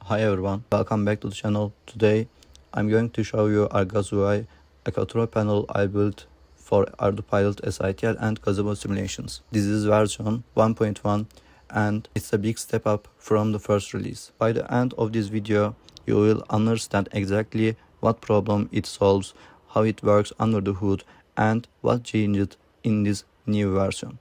Hi everyone, welcome back to the channel. Today I'm going to show you ArgazUI, a control panel I built for ArduPilot SITL and Gazebo simulations. This is version 1.1 and it's a big step up from the first release. By the end of this video, you will understand exactly what problem it solves, how it works under the hood, and what changed in this new version.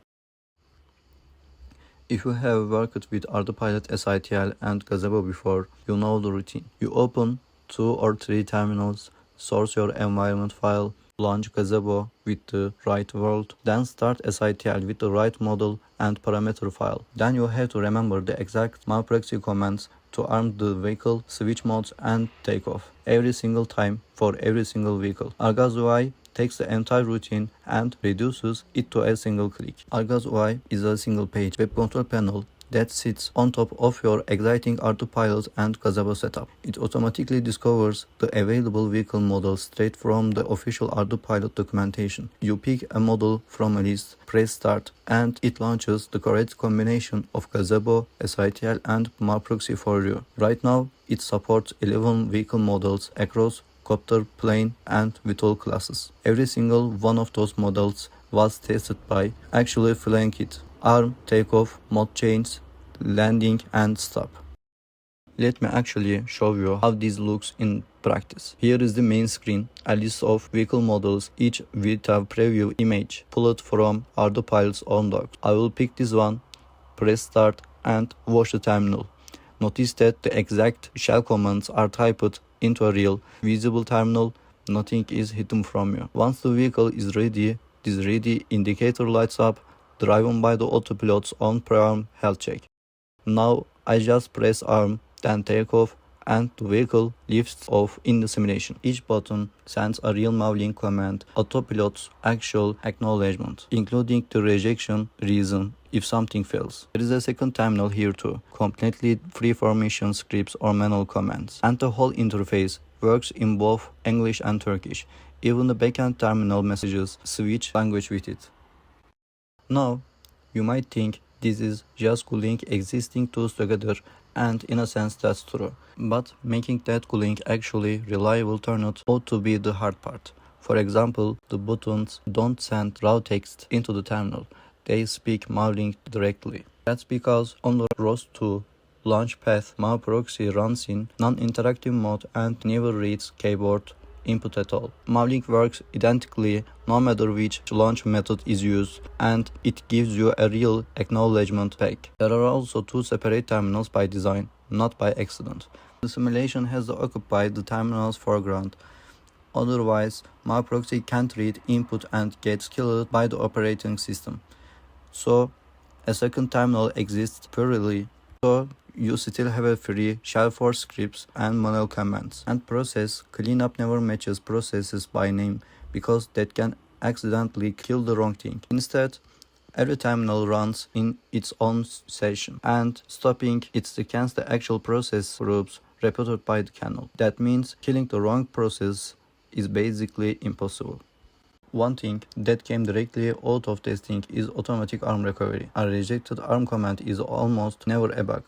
If you have worked with ArduPilot SITL and Gazebo before, you know the routine. You open 2 or 3 terminals, source your environment file, launch Gazebo with the right world, then start SITL with the right model and parameter file. Then you have to remember the exact malproxy commands to arm the vehicle, switch modes and takeoff every single time for every single vehicle. ArgazUI takes the entire routine and reduces it to a single click. ArgazUI is a single page web control panel that sits on top of your exciting ArduPilot and Gazebo setup. It automatically discovers the available vehicle models straight from the official ArduPilot documentation. You pick a model from a list, press start, and it launches the correct combination of Gazebo, SITL, and malproxy for you. Right now, it supports 11 vehicle models across copter, plane, and VTOL classes. Every single one of those models was tested by actually flying it. Arm, takeoff, mode change, landing, and stop. Let me actually show you how this looks in practice. Here is the main screen, a list of vehicle models, each with a preview image pulled from ArduPilot's own docs. I will pick this one, press start, and watch the terminal. Notice that the exact shell commands are typed into a real, visible terminal. Nothing is hidden from you. Once the vehicle is ready, this ready indicator lights up, driven by the autopilot's own pre-arm health check. Now I just press arm, then take off, and the vehicle lifts off in the simulation. Each button sends a real mauling command, autopilot's actual acknowledgement, including the rejection reason if something fails. There is a second terminal here too, completely free from mission scripts or manual commands, and the whole interface works in both English and Turkish. Even the backend terminal messages switch language with it. Now, you might think this is just gluing existing tools together, and in a sense that's true. But making that gluing actually reliable turnout ought to be the hard part. For example, the buttons don't send raw text into the terminal. They speak mauling directly. That's because on the ROS2 launch path, malproxy runs in non-interactive mode and never reads keyboard input at all. Mauling works identically no matter which launch method is used, and it gives you a real acknowledgement back. There are also 2 separate terminals by design, not by accident. The simulation has to occupy the terminal's foreground. Otherwise, malproxy can't read input and gets killed by the operating system. So, a second terminal exists purely so you still have a free shell for scripts and manual commands. And process cleanup never matches processes by name because that can accidentally kill the wrong thing. Instead, every terminal runs in its own session, and stopping it scans the actual process groups reported by the kernel. That means killing the wrong process is basically impossible. One thing that came directly out of testing is automatic arm recovery. A rejected arm command is almost never a bug.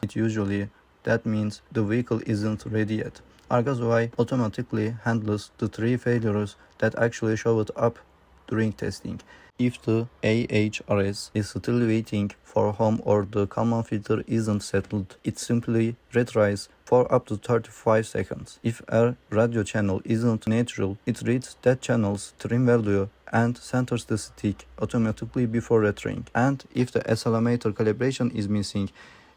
That means the vehicle isn't ready yet. ArgazUI automatically handles the 3 failures that actually showed up during testing. If the AHRS is still waiting for home or the Kalman filter isn't settled, it simply retries for up to 35 seconds. If a radio channel isn't natural, it reads that channel's trim value and centers the stick automatically before retrying. And if the accelerometer calibration is missing,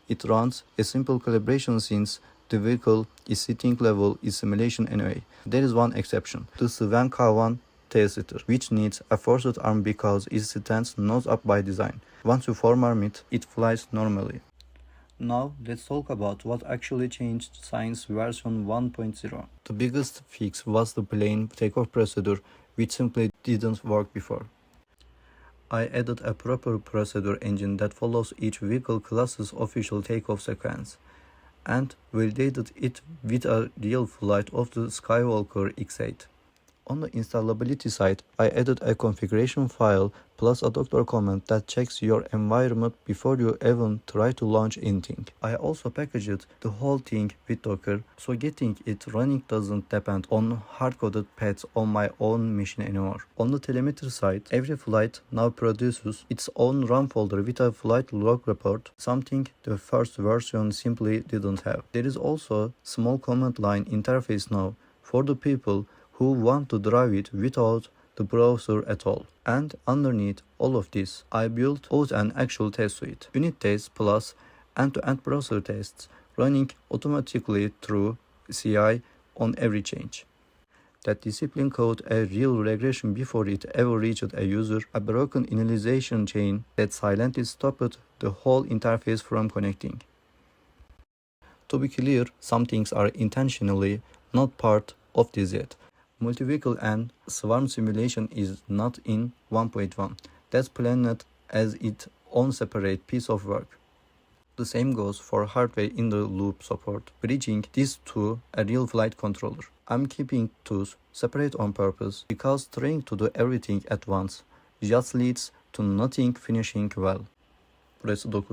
it runs a simple calibration since the vehicle is sitting level in simulation anyway. There is one exception, the Sven K1 tailsetter, which needs a forced arm because it stands nose up by design. Once you form-arm it, it flies normally. Now let's talk about what actually changed since version 1.0. The biggest fix was the plane takeoff procedure, which simply didn't work before. I added a proper procedure engine that follows each vehicle class's official takeoff sequence, and validated it with a real flight of the Skywalker X8. On the installability side, I added a configuration file plus a doctor comment that checks your environment before you even try to launch anything. I also packaged the whole thing with Docker, so getting it running doesn't depend on hard-coded paths on my own machine anymore. On the telemetry side, every flight now produces its own run folder with a flight log report, something the first version simply didn't have. There is also small command line interface now for the people who want to drive it without the browser at all. And underneath all of this, I built out an actual test suite, unit tests plus end-to-end browser tests running automatically through CI on every change. That discipline code a real regression before it ever reached a user, a broken initialization chain that silently stopped the whole interface from connecting. To be clear, some things are intentionally not part of this yet. Multi-vehicle and swarm simulation is not in 1.1. That's planned as its own separate piece of work. The same goes for hardware-in-the-loop support, bridging this to a real flight controller. I'm keeping those separate on purpose because trying to do everything at once just leads to nothing finishing well. Burası 9.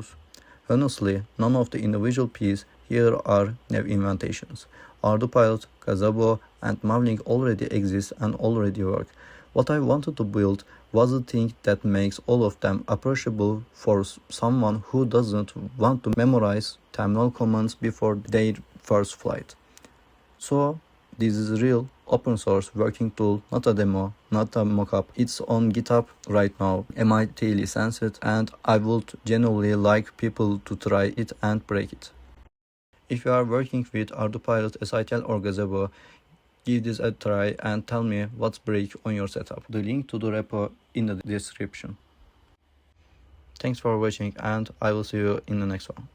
Honestly, none of the individual pieces here are new inventions. ArduPilot, Gazebo, and Mavlink already exist and already work. What I wanted to build was the thing that makes all of them approachable for someone who doesn't want to memorize terminal commands before their first flight. So, this is a real open source working tool, not a demo, not a mockup. It's on GitHub right now, MIT licensed, and I would genuinely like people to try it and break it. If you are working with ArduPilot SITL or Gazebo, give this a try and tell me what's break on your setup. The link to the repo in the description. Thanks for watching and I will see you in the next one.